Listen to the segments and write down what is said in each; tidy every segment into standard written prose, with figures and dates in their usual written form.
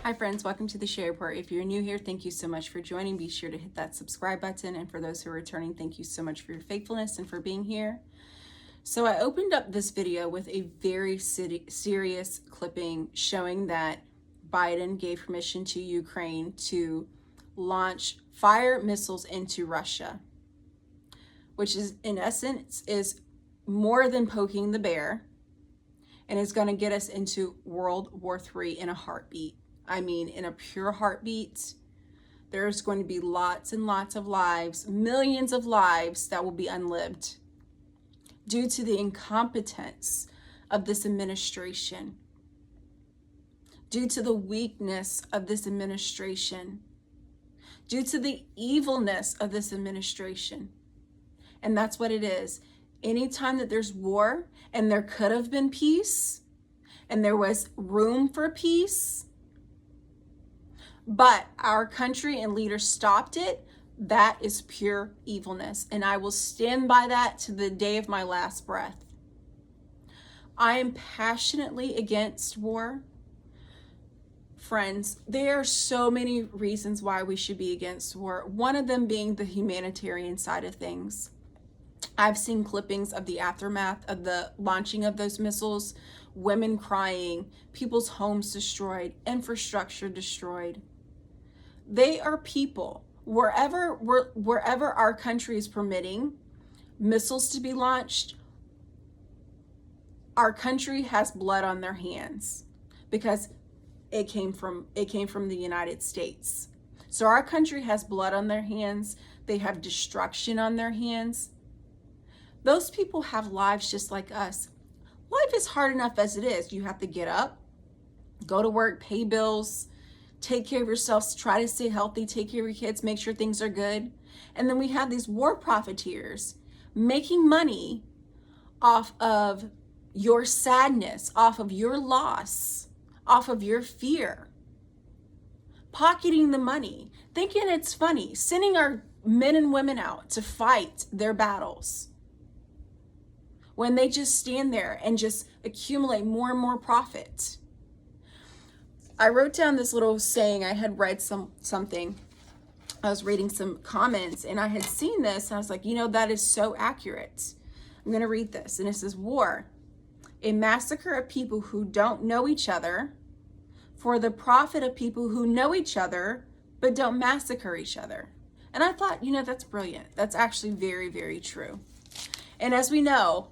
Hi friends, welcome to the Share Report. If you're new here, thank you so much for joining. Be sure to hit that subscribe button. And for those who are returning, thank you so much for your faithfulness and for being here. So I opened up this video with a very serious clipping showing that Biden gave permission to Ukraine to launch fire missiles into Russia, which is in essence is more than poking the bear and is going to get us into World War III in a heartbeat. I mean, in a pure heartbeat. There's going to be lots and lots of lives, millions of lives that will be unlived due to the incompetence of this administration, due to the weakness of this administration, due to the evilness of this administration. And that's what it is. Anytime that there's war and there could have been peace and there was room for peace, but our country and leaders stopped it, that is pure evilness. And I will stand by that to the day of my last breath. I am passionately against war. Friends, there are so many reasons why we should be against war. One of them being the humanitarian side of things. I've seen clippings of the aftermath of the launching of those missiles, women crying, people's homes destroyed, infrastructure destroyed. They are people. Wherever our country is permitting missiles to be launched, our country has blood on their hands because it came from the United States. So our country has blood on their hands. They have destruction on their hands. Those people have lives just like us. Life is hard enough as it is. You have to get up, go to work, pay bills, take care of yourself, try to stay healthy, take care of your kids, make sure things are good. And then we have these war profiteers making money off of your sadness, off of your loss, off of your fear, pocketing the money, thinking it's funny, sending our men and women out to fight their battles when they just stand there and just accumulate more and more profit. I wrote down this little saying. I had read something. I was reading some comments and I had seen this. And I was like, that is so accurate. I'm going to read this. And it says, war, a massacre of people who don't know each other for the profit of people who know each other but don't massacre each other. And I thought, that's brilliant. That's actually very, very true. And as we know,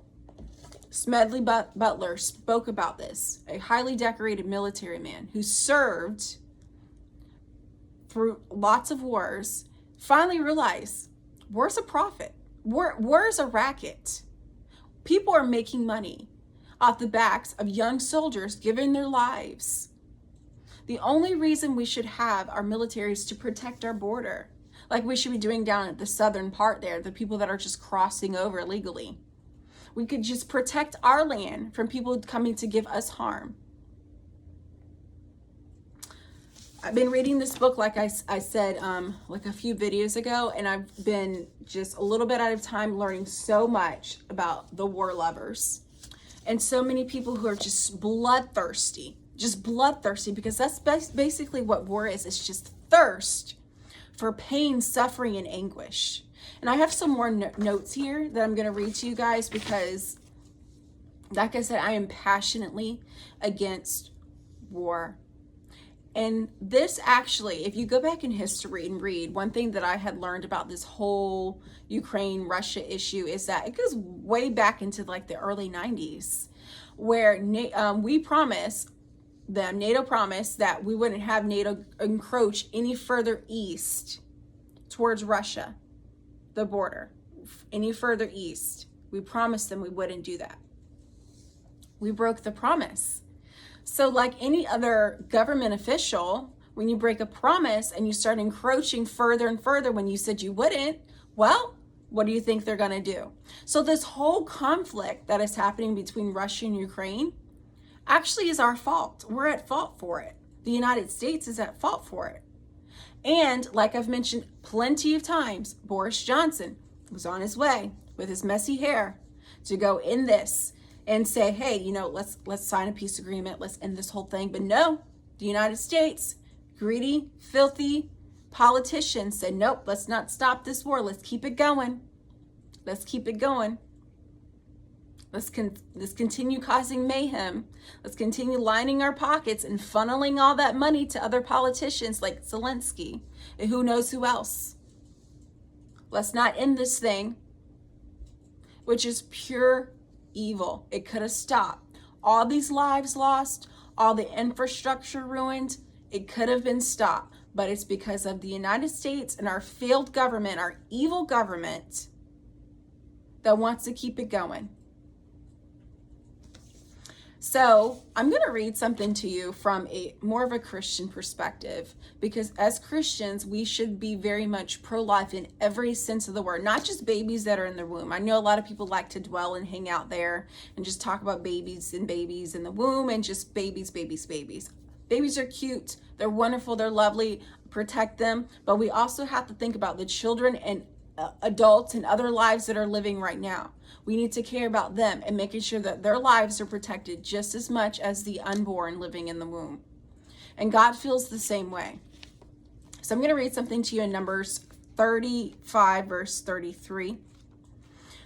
Smedley Butler spoke about this, a highly decorated military man who served through lots of wars, finally realized war's a profit. War is a racket. People are making money off the backs of young soldiers giving their lives. The only reason we should have our military is to protect our border, like we should be doing down at the southern part there, the people that are just crossing over illegally. We could just protect our land from people coming to give us harm. I've been reading this book, like I said, like a few videos ago, and I've been just a little bit out of time learning so much about the war lovers and so many people who are just bloodthirsty, because that's basically what war is. It's just thirst for pain, suffering, and anguish. And I have some more notes here that I'm going to read to you guys because, like I said, I am passionately against war. And this actually, if you go back in history and read, one thing that I had learned about this whole Ukraine-Russia issue is that it goes way back into like the early 90s, where NATO promised that we wouldn't have NATO encroach any further east towards Russia, the border, any further east. We promised them we wouldn't do that. We broke the promise. So like any other government official, when you break a promise and you start encroaching further and further when you said you wouldn't, well, what do you think they're going to do? So this whole conflict that is happening between Russia and Ukraine actually is our fault. We're at fault for it. The United States is at fault for it. And like I've mentioned plenty of times, Boris Johnson was on his way with his messy hair to go in this and say, hey, you know, let's sign a peace agreement. Let's end this whole thing. But no, the United States, greedy, filthy politicians said, nope, let's not stop this war. Let's keep it going. Let's keep it going. Let's continue causing mayhem. Let's continue lining our pockets and funneling all that money to other politicians like Zelensky and who knows who else. Let's not end this thing, which is pure evil. It could have stopped. All these lives lost, all the infrastructure ruined, it could have been stopped. But it's because of the United States and our failed government, our evil government, that wants to keep it going. So I'm going to read something to you from a more of a Christian perspective, because as Christians, we should be very much pro-life in every sense of the word, not just babies that are in the womb. I know a lot of people like to dwell and hang out there and just talk about babies in the womb and just babies. Babies are cute. They're wonderful. They're lovely. Protect them. But we also have to think about the children and adults and other lives that are living right now. We need to care about them and making sure that their lives are protected just as much as the unborn living in the womb. And God feels the same way. So I'm going to read something to you in Numbers 35, verse 33.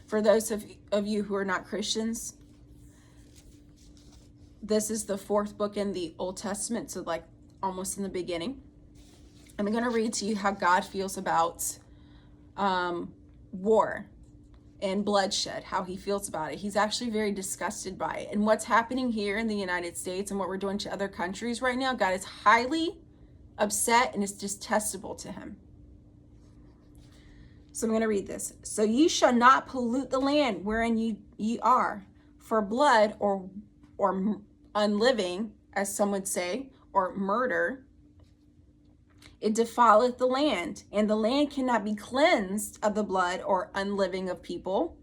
For those of you who are not Christians, this is the fourth book in the Old Testament, so like almost in the beginning. I'm going to read to you how God feels about war and bloodshed, how he feels about it. He's actually very disgusted by it. And what's happening here in the United States and what we're doing to other countries right now, God is highly upset and it's detestable to him. So I'm going to read this. So ye shall not pollute the land wherein ye are, for blood or unliving, as some would say, or murder, it defileth the land, and the land cannot be cleansed of the blood or unliving of people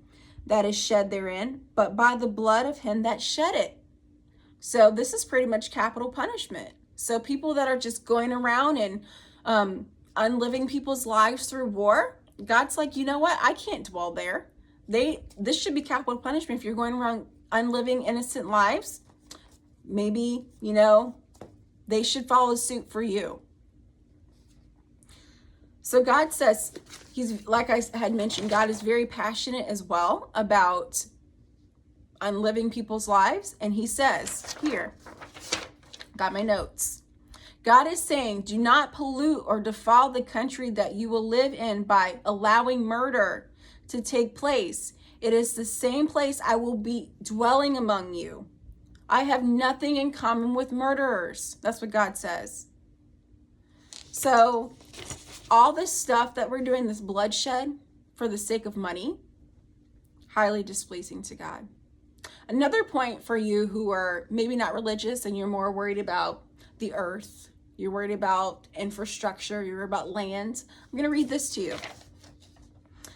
that is shed therein, but by the blood of him that shed it. So this is pretty much capital punishment. So people that are just going around and unliving people's lives through war, God's like, you know what? I can't dwell there. This should be capital punishment if you're going around unliving innocent lives. Maybe, they should follow suit for you. So God says, he's, like I had mentioned, God is very passionate as well about unliving people's lives. And he says, here, got my notes. God is saying, do not pollute or defile the country that you will live in by allowing murder to take place. It is the same place I will be dwelling among you. I have nothing in common with murderers. That's what God says. So all this stuff that we're doing, this bloodshed for the sake of money, highly displeasing to God. Another point for you who are maybe not religious and you're more worried about the earth, you're worried about infrastructure, you're worried about land, I'm going to read this to you.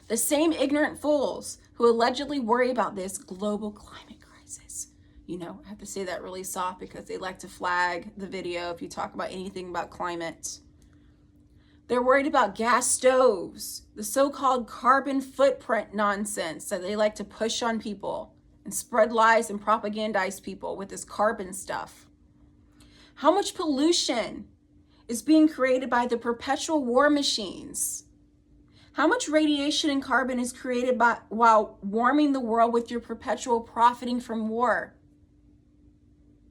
The same ignorant fools who allegedly worry about this global climate crisis. You know, I have to say that really soft because they like to flag the video if you talk about anything about climate. They're worried about gas stoves, the so-called carbon footprint nonsense that they like to push on people and spread lies and propagandize people with this carbon stuff. How much pollution is being created by the perpetual war machines? How much radiation and carbon is created while warming the world with your perpetual profiting from war?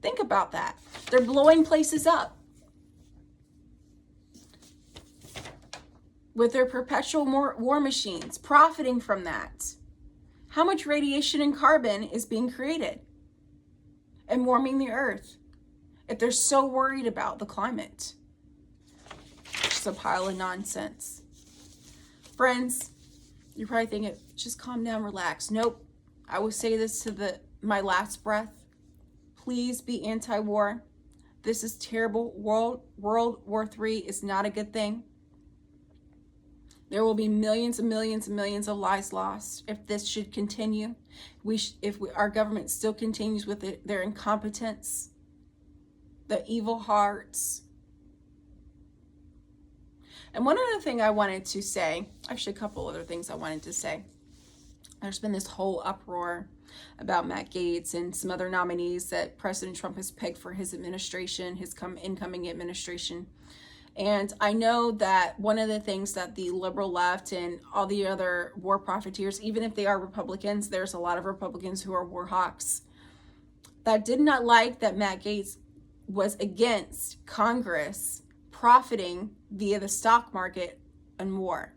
Think about that. They're blowing places up with their perpetual war machines, profiting from that. How much radiation and carbon is being created and warming the earth if they're so worried about the climate? Just a pile of nonsense. Friends, you're probably thinking, just calm down, relax. Nope. I will say this to my last breath. Please be anti-war. This is terrible. World War III is not a good thing. There will be millions and millions and millions of lives lost if this should continue. Our government still continues with their incompetence, the evil hearts. And one other thing I wanted to say, actually a couple other things I wanted to say. There's been this whole uproar about Matt Gaetz and some other nominees that President Trump has pegged for his administration, his incoming administration. And I know that one of the things that the liberal left and all the other war profiteers, even if they are Republicans, there's a lot of Republicans who are war hawks, that did not like that Matt Gaetz was against Congress profiting via the stock market and war.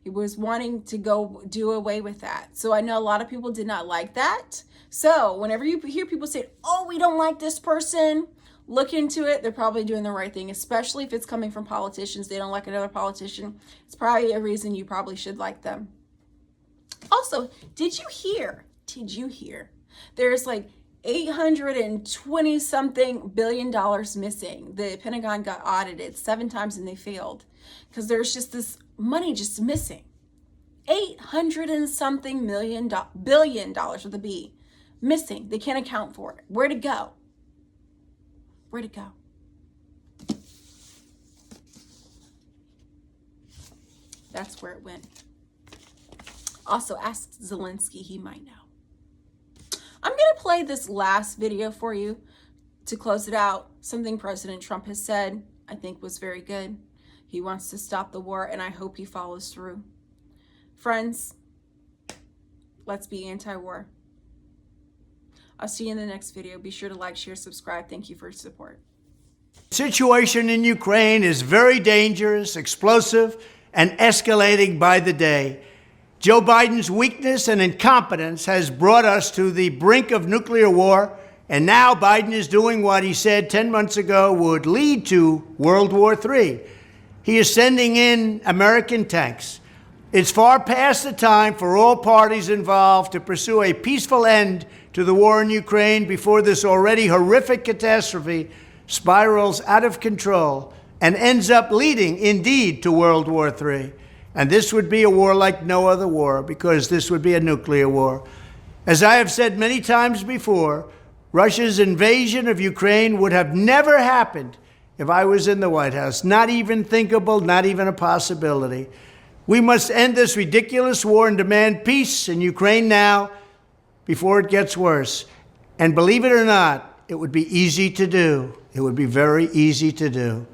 He was wanting to go do away with that. So I know a lot of people did not like that. So whenever you hear people say, oh, we don't like this person, look into it. They're probably doing the right thing, especially if it's coming from politicians. They don't like another politician. It's probably a reason you probably should like them. Also, did you hear? There's like $820 something billion missing. The Pentagon got audited 7 times and they failed because there's just this money just missing. 800 and something billion dollars with a B missing. They can't account for it. Where'd it go? Where'd it go? That's where it went. Also, ask Zelensky, he might know. I'm going to play this last video for you to close it out. Something President Trump has said, I think was very good. He wants to stop the war, and I hope he follows through. Friends, let's be anti-war. I'll see you in the next video. Be sure to like, share, subscribe. Thank you for your support. The situation in Ukraine is very dangerous, explosive, and escalating by the day. Joe Biden's weakness and incompetence has brought us to the brink of nuclear war, and now Biden is doing what he said 10 months ago would lead to World War III. He is sending in American tanks. It's far past the time for all parties involved to pursue a peaceful end to the war in Ukraine before this already horrific catastrophe spirals out of control and ends up leading, indeed, to World War III. And this would be a war like no other war, because this would be a nuclear war. As I have said many times before, Russia's invasion of Ukraine would have never happened if I was in the White House. Not even thinkable, not even a possibility. We must end this ridiculous war and demand peace in Ukraine now before it gets worse. And believe it or not, it would be easy to do. It would be very easy to do.